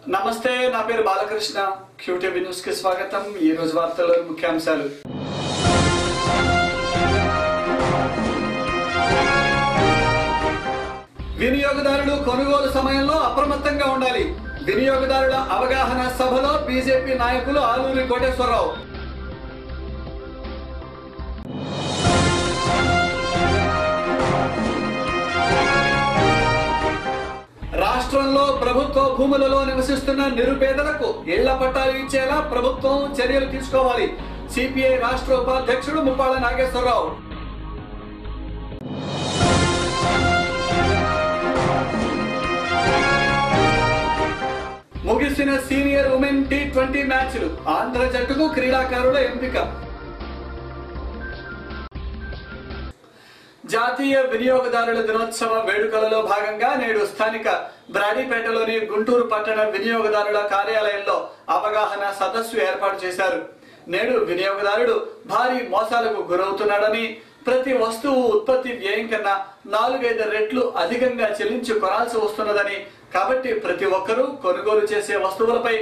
నమస్తే, నా పేరు బాలకృష్ణ. క్యూటీవీ న్యూస్ కి స్వాగతం. ఈ రోజు వార్తల్లోని ముఖ్యాంశాలు. వినియోగదారులు కొనుగోలు సమయంలో అప్రమత్తంగా ఉండాలి. వినియోగదారుల అవగాహన సభలో బీజేపీ నాయకులు ఆలూరి కోటేశ్వరరావు. రాష్ట్రంలో ప్రభుత్వ భూములలో నివసిస్తున్న నిరుపేదలకు ఇళ్ల పట్టాలు ఇచ్చేలా ప్రభుత్వం చర్యలు తీసుకోవాలి. సిపిఐ రాష్ట్ర ఉపాధ్యక్షుడు ముప్పాళ్ళ నాగేశ్వరరావు. ముగిసిన సీనియర్ ఉమెన్ T20 మ్యాచ్లు. ఆంధ్ర జట్టుకు క్రీడాకారుల ఎంపిక. జాతీయ వినియోగదారుల దినోత్సవ వేడుకలలో భాగంగా నేడు స్థానిక బ్రాడీపేటలోని గుంటూరు పట్టణ వినియోగదారుల కార్యాలయంలో అవగాహన సదస్సు ఏర్పాటు చేశారు. నేడు వినియోగదారుడు భారీ మోసాలకు గురవుతున్నాడని, ప్రతి వస్తువు ఉత్పత్తి వ్యయం కన్నా 4-5 రెట్లు అధికంగా చెల్లించి కొనాల్సి వస్తున్నదని, కాబట్టి ప్రతి ఒక్కరూ కొనుగోలు చేసే వస్తువులపై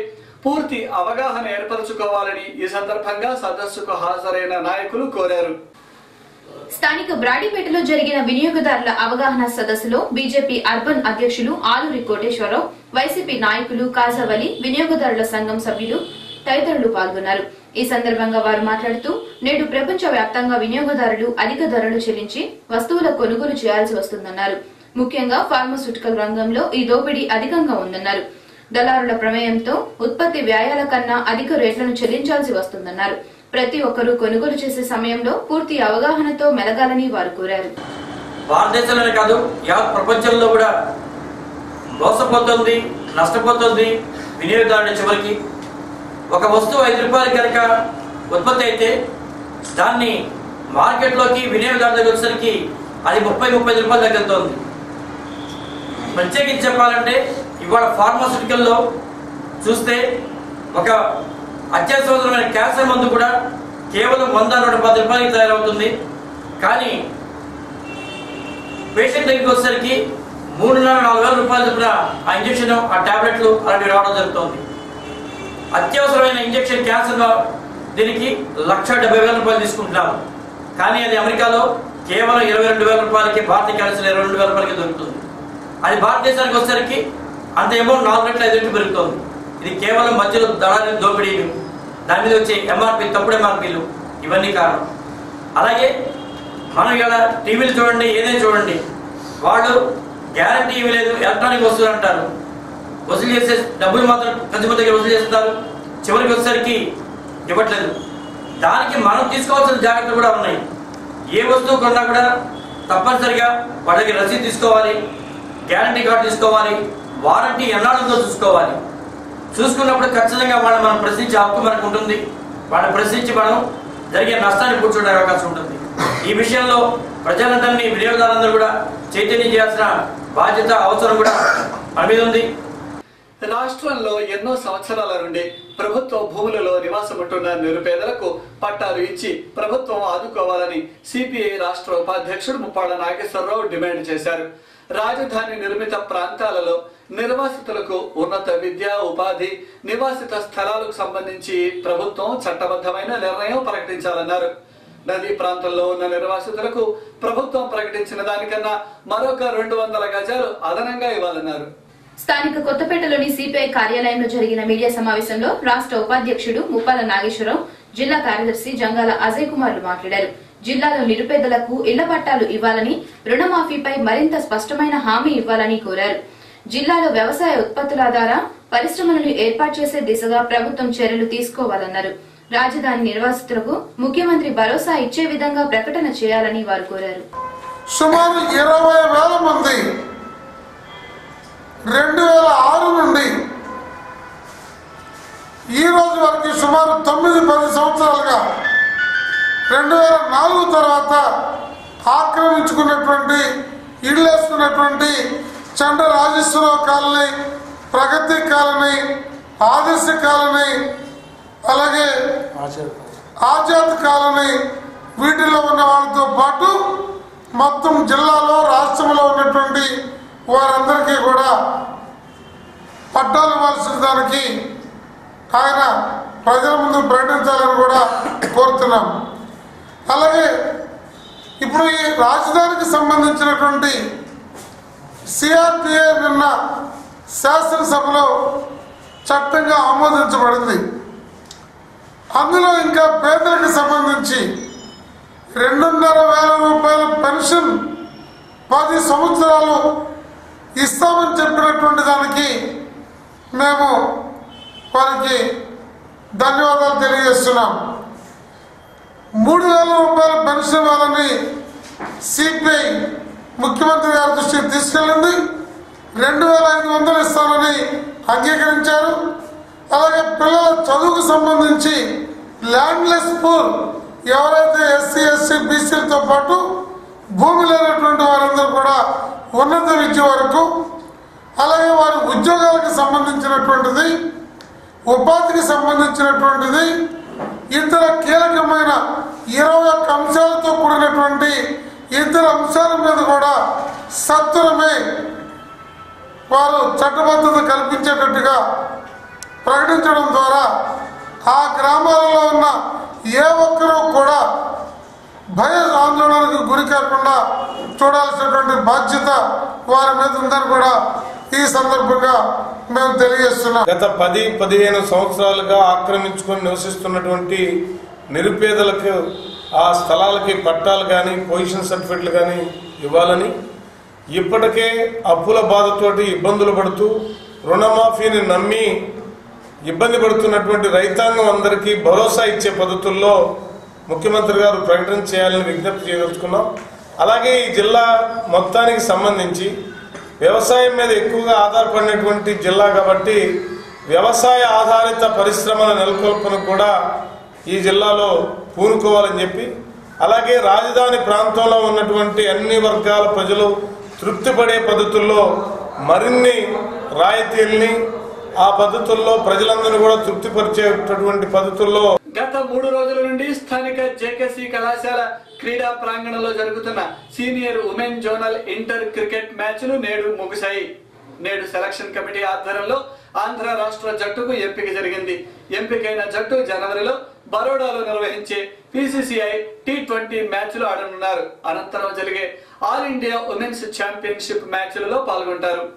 పూర్తి అవగాహన ఏర్పరచుకోవాలని ఈ సందర్భంగా సదస్సుకు హాజరైన నాయకులు కోరారు. స్థానిక బ్రాడీపేటలో జరిగిన వినియోగదారుల అవగాహన సదస్సులో బీజేపీ అర్బన్ అధ్యక్షులు ఆలూరి కోటేశ్వరరావు, వైసీపీ నాయకులు కాజావలి, వినియోగదారుల సంఘం సభ్యులు తదితరులు పాల్గొన్నారు. ఈ సందర్భంగా వారు మాట్లాడుతూ, నేడు ప్రపంచ వ్యాప్తంగా వినియోగదారులు అధిక ధరలు చెల్లించి వస్తువుల కొనుగోలు చేయాల్సి వస్తుందన్నారు. ముఖ్యంగా ఫార్మాస్యూటికల్ రంగంలో ఈ దోపిడీ అధికంగా ఉందన్నారు. దళారుల ప్రమేయంతో ఉత్పత్తి వ్యయాల కన్నా అధిక రేట్లను చెల్లించాల్సి వస్తుందన్నారు. ప్రతి ఒక్కరూ కొనుగోలు చేసే సమయంలో పూర్తి అవగాహనతో మెలగాలని వారు కోరారు. భారతదేశంలోనే కాదు, యావత్ ప్రపంచంలో కూడా మోసపోతుంది, నష్టపోతుంది వినియోగదారుల. చివరికి ఒక వస్తువు 5 రూపాయలు కనుక ఉత్పత్తి అయితే దాన్ని మార్కెట్లోకి వినియోగదారుల దగ్గర వచ్చేసరికి అది 30-35 రూపాయలు తగ్గుతుంది. ప్రత్యేకించి చెప్పాలంటే ఇవాళ ఫార్మాస్యూటికల్లో చూస్తే ఒక అత్యవసరమైన క్యాన్సర్ మందు కూడా కేవలం 100-110 రూపాయలకి తయారవుతుంది. కానీ పేషెంట్ దగ్గరికి వచ్చేసరికి 3,500-4,000 రూపాయల చొప్పున ఆ ఇంజక్షన్, ఆ టాబ్లెట్లు అలాంటివి రావడం జరుగుతుంది. అత్యవసరమైన ఇంజక్షన్ క్యాన్సర్ దీనికి 1,70,000 రూపాయలు తీసుకుంటున్నాము. కానీ అది అమెరికాలో కేవలం 22,000 రూపాయలకి, భారతీయ క్యాన్సర్ 22,000 రూపాయలకి దొరుకుతుంది. అది భారతదేశానికి వచ్చేసరికి అంత అమౌంట్ 4 రెట్లు 5 రెట్లు పెరుగుతుంది. ఇది కేవలం మధ్యలో దళారీ దోపిడీలు, దాని మీద వచ్చే ఎంఆర్పీ, తప్పుడు ఎంఆర్పీలు, ఇవన్నీ కారణం. అలాగే మనం ఇలా టీవీలు చూడండి, ఏదైనా చూడండి, వాళ్ళు గ్యారంటీ ఇవ్వలేదు, ఎలక్ట్రానిక్ వస్తువులు అంటారు, వసూలు చేసే డబ్బులు మాత్రం కన్స్యూమర్ దగ్గర వసూలు చేస్తారు, చివరికి వచ్చేసరికి ఇవ్వట్లేదు. దానికి మనం తీసుకోవాల్సిన జాగ్రత్తలు కూడా ఉన్నాయి. ఏ వస్తువు కొన్నా కూడా తప్పనిసరిగా వాళ్ళ దగ్గర రసీదు తీసుకోవాలి, గ్యారంటీ కార్డు తీసుకోవాలి, వారంటీ ఎన్నాళ్ళతో చూసుకోవాలి. చూసుకున్నప్పుడు ఖచ్చితంగా వాళ్ళని మనం ప్రశ్నించే హక్కు మనకు ఉంటుంది. వాళ్ళని ప్రశ్నించి మనం జరిగే నష్టాన్ని కూర్చోవడానికి అవకాశం ఉంటుంది. ఈ విషయంలో ప్రజలందరినీ, వినియోగదారులందరూ కూడా చైతన్యం చేయాల్సిన బాధ్యత, అవసరం కూడా మన మీద ఉంది. రాష్ట్రంలో ఎన్నో సంవత్సరాల నుండి ప్రభుత్వ భూములలో నివాసం ఉంటున్న నిరుపేదలకు పట్టాలు ఇచ్చి ప్రభుత్వం ఆదుకోవాలని సిపిఐ రాష్ట్ర ఉపాధ్యక్షుడు ముప్పాళ్ళ నాగేశ్వరరావు డిమాండ్ చేశారు. రాజధాని నిర్మిత ప్రాంతాలలో నిర్వాసితులకు ఉన్నత విద్య, ఉపాధి, నివాసిత స్థలాలకు సంబంధించి ప్రభుత్వం చట్టబద్ధమైన నిర్ణయం ప్రకటించాలన్నారు. నదీ ప్రాంతంలో ఉన్న నిర్వాసితులకు ప్రభుత్వం ప్రకటించిన దానికన్నా మరొక 200 గజాలు అదనంగా ఇవ్వాలన్నారు. స్థానిక కొత్తపేటలోని సిపిఐ కార్యాలయంలో జరిగిన మీడియా సమావేశంలో రాష్ట్ర ఉపాధ్యక్షుడు ముప్పాళ్ళ నాగేశ్వరరావు, జిల్లా కార్యదర్శి జంగాల అజయ్ కుమార్లు మాట్లాడారు. జిల్లాలో నిరుపేదలకు ఇళ్ల పట్టాలు ఇవ్వాలని, రుణమాఫీపై మరింత స్పష్టమైన హామీ ఇవ్వాలని కోరారు. జిల్లాలో వ్యవసాయ ఉత్పత్తుల ద్వారా పరిశ్రమలను ఏర్పాటు చేసే దిశగా ప్రభుత్వం చర్యలు తీసుకోవాలన్నారు. రాజధాని నిర్వాసితులకు ముఖ్యమంత్రి భరోసా ఇచ్చే విధంగా ప్రకటన చేయాలని వారు కోరారు. సుమారు 20,000 మంది 2006 నుండి ఈ రోజు వరకు సుమారు 9-10 సంవత్సరాలుగా 2004 తర్వాత ఆక్రమించుకున్నటువంటి, ఇళ్ళు వేసుకున్నటువంటి చండ రాజేశ్వరరావు కాలనీ, ప్రగతి కాలనీ, ఆదర్శ కాలనీ, అలాగే ఆజాద్ కాలనీ, వీటిలో ఉన్న వాళ్ళతో పాటు మొత్తం జిల్లాలో, రాష్ట్రంలో ఉన్నటువంటి వారందరికీ కూడా పట్టాలు ఇవ్వాల్సిన దానికి ఆయన ప్రజల ముందు ప్రకటించాలని కూడా కోరుతున్నాం. అలాగే ఇప్పుడు ఈ రాజధానికి సంబంధించినటువంటి సిఆర్టీఏ నిన్న శాసనసభలో చట్టంగా ఆమోదించబడింది. అందులో ఇంకా పేదలకు సంబంధించి 2,500 రూపాయల పెన్షన్ 10 సంవత్సరాలు ఇస్తామని చెప్పినటువంటి దానికి మేము వారికి ధన్యవాదాలు తెలియజేస్తున్నాం. 3,000 రూపాయల పెన్షన్ ఇవ్వాలని సిపిఐ ముఖ్యమంత్రి గారి దృష్టికి తీసుకెళ్ళింది. 2,500 ఇస్తామని అంగీకరించారు. అలాగే పిల్లల చదువుకు సంబంధించి ల్యాండ్లెస్ పూర్ ఎవరైతే ఎస్సీ ఎస్సీ బీసీలతో పాటు భూమి లేనటువంటి వారందరూ కూడా ఉన్నత విద్య వరకు, అలాగే వారి ఉద్యోగాలకు సంబంధించినటువంటిది, ఉపాధికి సంబంధించినటువంటిది, ఇతర కీలకమైన 21 అంశాలతో కూడినటువంటి ఇతర అంశాల మీద కూడా సత్వరమే వారు చట్టబద్ధత కల్పించేటట్టుగా ప్రకటించడం ద్వారా ఆ గ్రామాలలో ఉన్న ఏ ఒక్కరూ కూడా భయ ఆందోళనకు గురి కాకుండా చూడాల్సినటువంటి బాధ్యత వారి మీద ఉందని కూడా ఈ సందర్భంగా మేము తెలియజేస్తున్నాం. గత 10-15 సంవత్సరాలుగా ఆక్రమించుకొని నివసిస్తున్నటువంటి నిరుపేదలకు ఆ స్థలాలకి పట్టాలు కానీ పొజిషన్ సర్టిఫికెట్లు కానీ ఇవ్వాలని, ఇప్పటికే అప్పుల బాధతోటి ఇబ్బందులు పడుతూ రుణమాఫీని నమ్మి ఇబ్బంది పడుతున్నటువంటి రైతాంగం అందరికీ భరోసా ఇచ్చే పద్ధతుల్లో ముఖ్యమంత్రి గారు ప్రకటన చేయాలని విజ్ఞప్తి చేయదలుచుకున్నాం. అలాగే ఈ జిల్లా మొత్తానికి సంబంధించి వ్యవసాయం మీద ఎక్కువగా ఆధారపడినటువంటి జిల్లా కాబట్టి వ్యవసాయ ఆధారిత పరిశ్రమల నెలకొల్పను కూడా ఈ జిల్లాలో పూనుకోవాలని చెప్పి, అలాగే రాజధాని ప్రాంతంలో ఉన్నటువంటి అన్ని వర్గాల ప్రజలు తృప్తి పడే పద్ధతుల్లో మరిన్ని రాయితీల్ని ఆ పద్ధతుల్లో ప్రజలందరూ కూడా తృప్తిపరిచేటటువంటి పద్ధతుల్లో గత 3 రోజుల నుండి స్థానిక జేకేసీ కళాశాల క్రీడా ప్రాంగణంలో జరుగుతున్న senior women zonal inter cricket మ్యాచ్లు నేడు ముగిశాయి. నేడు సెలక్షన్ కమిటీ ఆధ్వర్యంలో ఆంధ్ర రాష్ట్ర జట్టుకు ఎంపిక జరిగింది. ఎంపికైన జట్టు జనవరిలో బరోడాలో నిర్వహించే PCCI T20 మ్యాచ్లు ఆడనున్నారు. అనంతరం జరిగే ఆల్ ఇండియా ఉమెన్స్ ఛాంపియన్షిప్ మ్యాచ్లలో పాల్గొంటారు.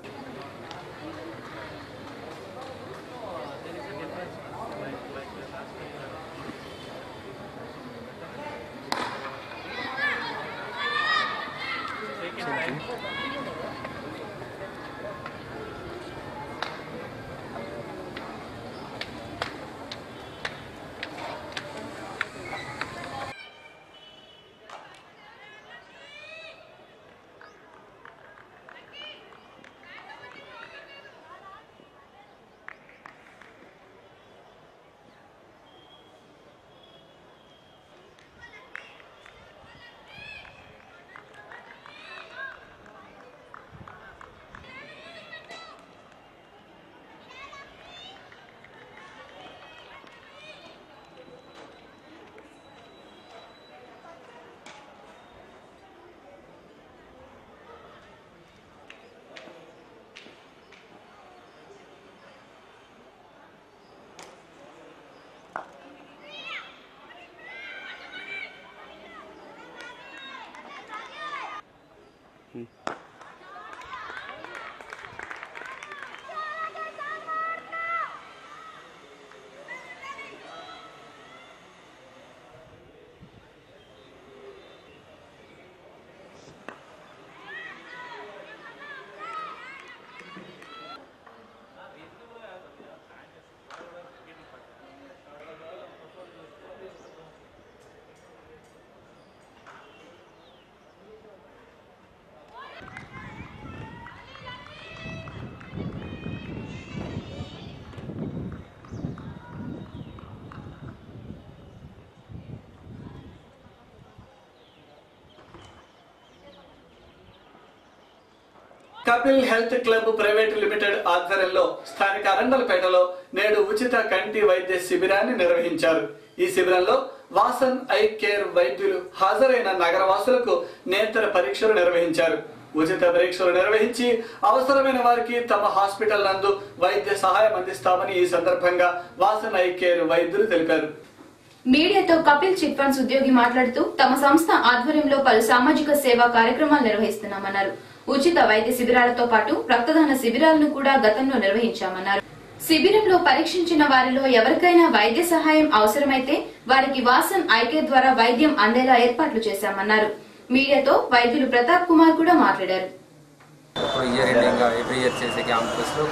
Kapil health club private limited ఆధ్వర్యంలో స్థానిక అరండలపేటలో నేడు ఉచిత కంటి వైద్య శిబిరాన్ని నిర్వహించారు. ఈ శిబిరంలో వాసన్ ఐ కేర్ వైద్యులు హాజరైన నగరవాసులకు నేత్ర పరీక్షలు నిర్వహించారు. ఉచిత పరీక్షలు నిర్వహించి అవసరమైన వారికి తమ హాస్పిటల్ నందు వైద్య సహాయం అందిస్తామని ఈ సందర్భంగా వాసన్ ఐ కేర్ వైద్యులు తెలిపారు. మీడియాతో కపిల్ చిట్ ఫండ్స్ ఉద్యోగి మాట్లాడుతూ తమ సంస్థ ఆధ్వర్యంలో పలు సామాజిక సేవా కార్యక్రమాలు నిర్వహిస్తున్నామన్నారు. ఉచిత వైద్య శిబిరాలతో పాటు రక్తదాన శిబిరాలను కూడా గతంలో నిర్వహించామన్నారు. శిబిరంలో పరీక్షించిన వారిలో ఎవరికైనా వైద్య సహాయం అవసరమైతే వారికి వాసన్ ఐ కేర్ ద్వారా వైద్యం అందేలా ఏర్పాట్లు చేశామన్నారు. మీడియాతో వైద్యులు ప్రతాప్ కుమార్ కూడా మాట్లాడారు. ఎవ్రీ ఇయర్ చేసే క్యాంపస్ లో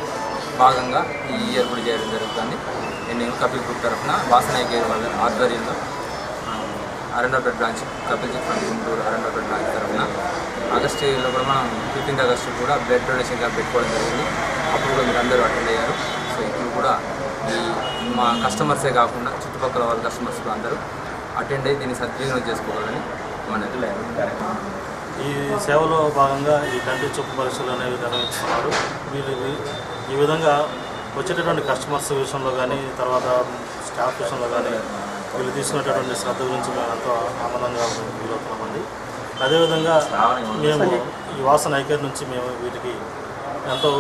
భాగంగా ఈ ఇయర్ కూడా చేయడం జరుగుతుంది. నేను కపిల్ గ్రూప్ తరఫున వాసన్ ఐ కేర్ వాళ్ళ ఆధ్వర్యంలో Arundelpet branch Kapil chit fund Guntur Arundelpet branch తరఫున ఆగస్టులో కూడా మనం 15th ఆగస్టు కూడా బ్లడ్ డొనేషన్ క్యాంప్ పెట్టుకోవడం జరిగింది. అప్పుడు కూడా మీరు అందరూ అటెండ్ అయ్యారు. సో ఇప్పుడు కూడా ఈ మా కస్టమర్సే కాకుండా చుట్టుపక్కల వాళ్ళ కస్టమర్స్ అందరూ అటెండ్ అయ్యి దీన్ని సద్వినియోగం చేసుకోవాలని మన ఈ సేవలో భాగంగా ఈ కంటి చూపు పరీక్షలు అనేవి నిర్వహిస్తున్నారు. వీళ్ళు ఈ విధంగా వచ్చేటటువంటి కస్టమర్స్ విషయంలో కానీ తర్వాత స్టాఫ్ విషయంలో కానీ వీళ్ళు తీసుకునేటటువంటి శ్రద్ధ గురించి మేము ఎంతో ఆనందంగా వీలవుతున్నామండి. అదేవిధంగా మేము ఈ వాసన్ ఐ కేర్ నుంచి మేము వీటికి ఎంతో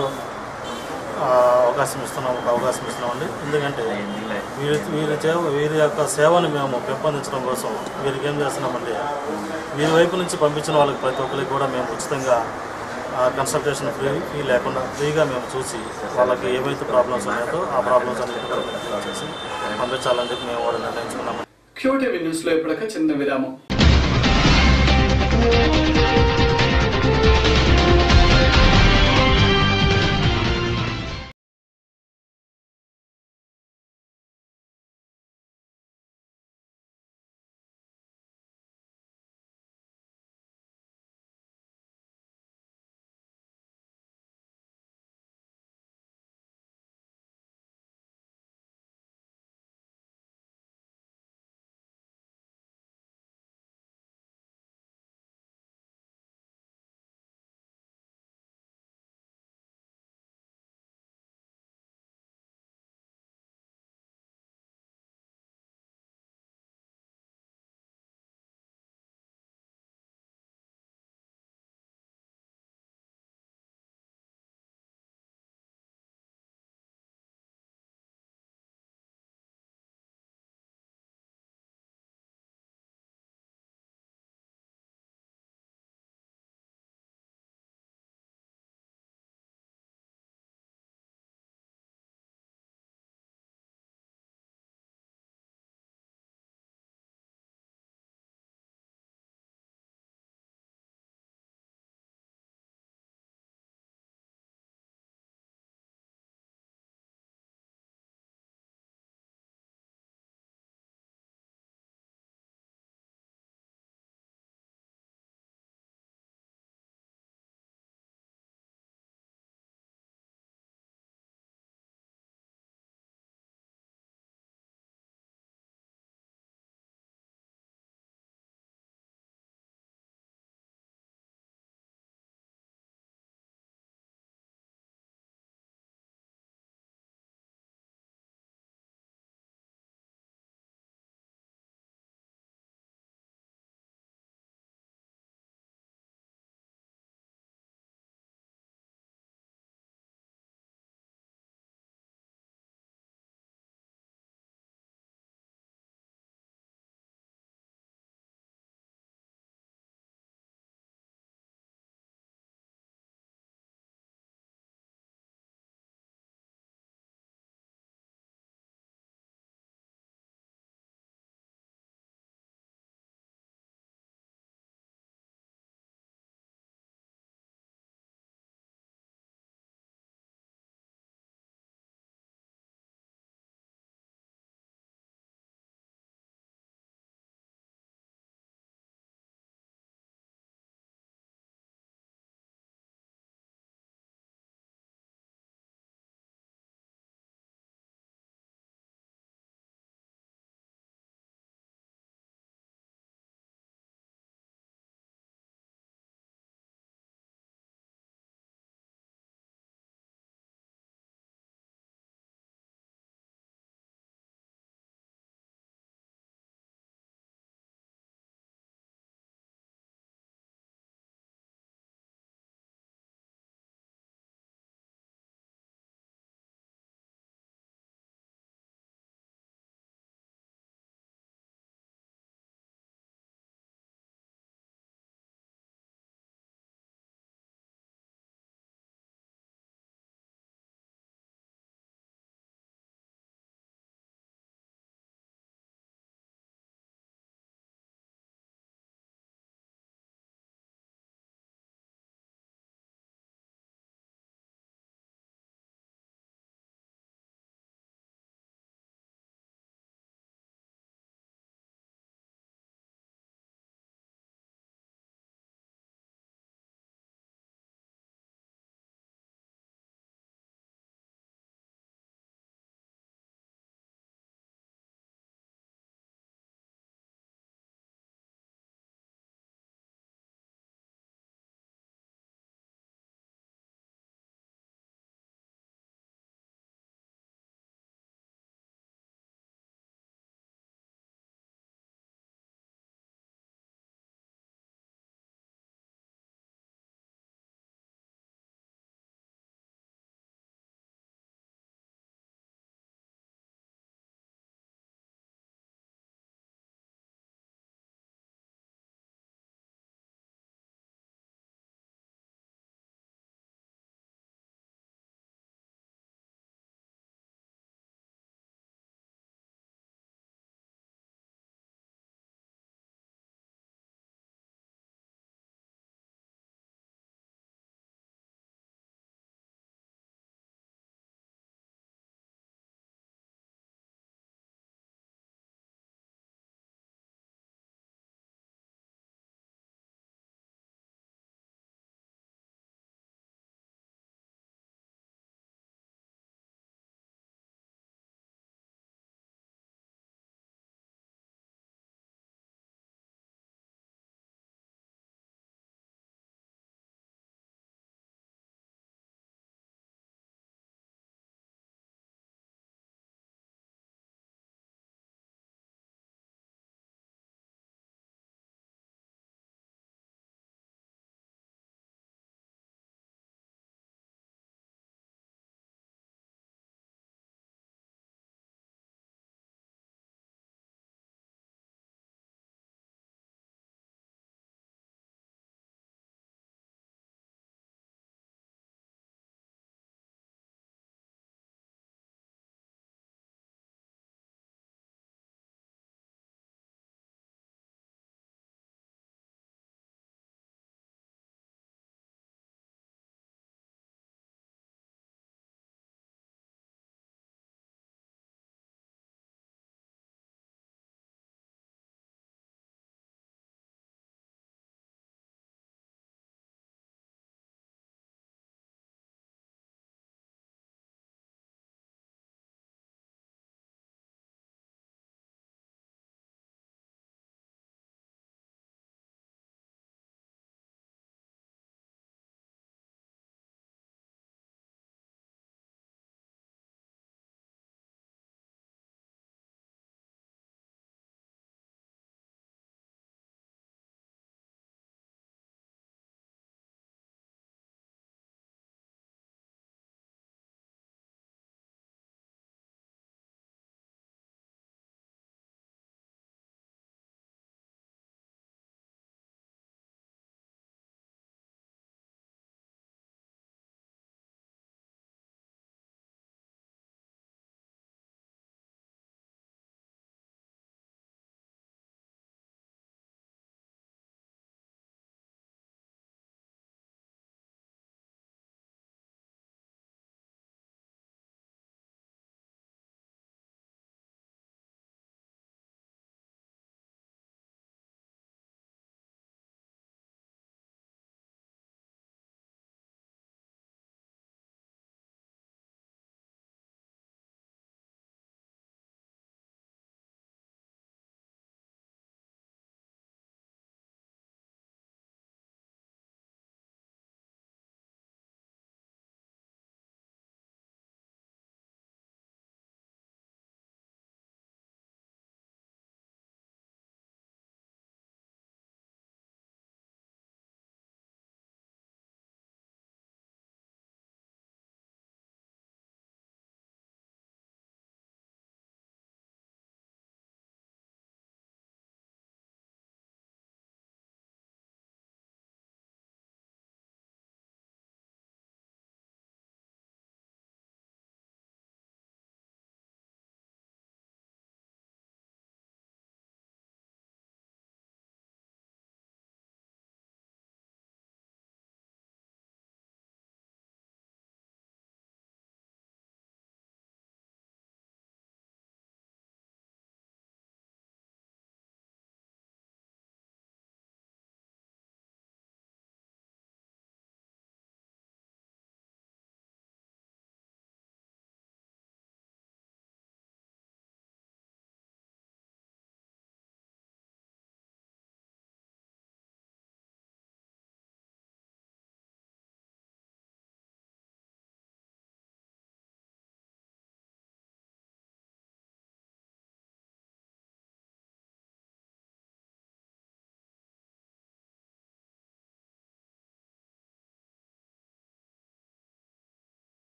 అవకాశం ఇస్తున్నామండి. ఎందుకంటే వీరి యొక్క సేవను మేము పెంపొందించడం కోసం వీరికి ఏం చేస్తున్నామంటే వీరి వైపు నుంచి పంపించిన వాళ్ళకి ప్రతి ఒక్కరికి కూడా మేము ఉచితంగా కన్సల్టేషన్ ఫీ లేకుండా ఫ్రీగా మేము చూసి వాళ్ళకి ఏవైతే ప్రాబ్లమ్స్ ఉన్నాయో ఆ ప్రాబ్లమ్స్ అన్నిటి చేసి పంపించాలని చెప్పి మేము కూడా నిర్ణయించుకున్నాము. క్యూటీవీ న్యూస్ లో ఇప్పటికే చిన్న విరామం.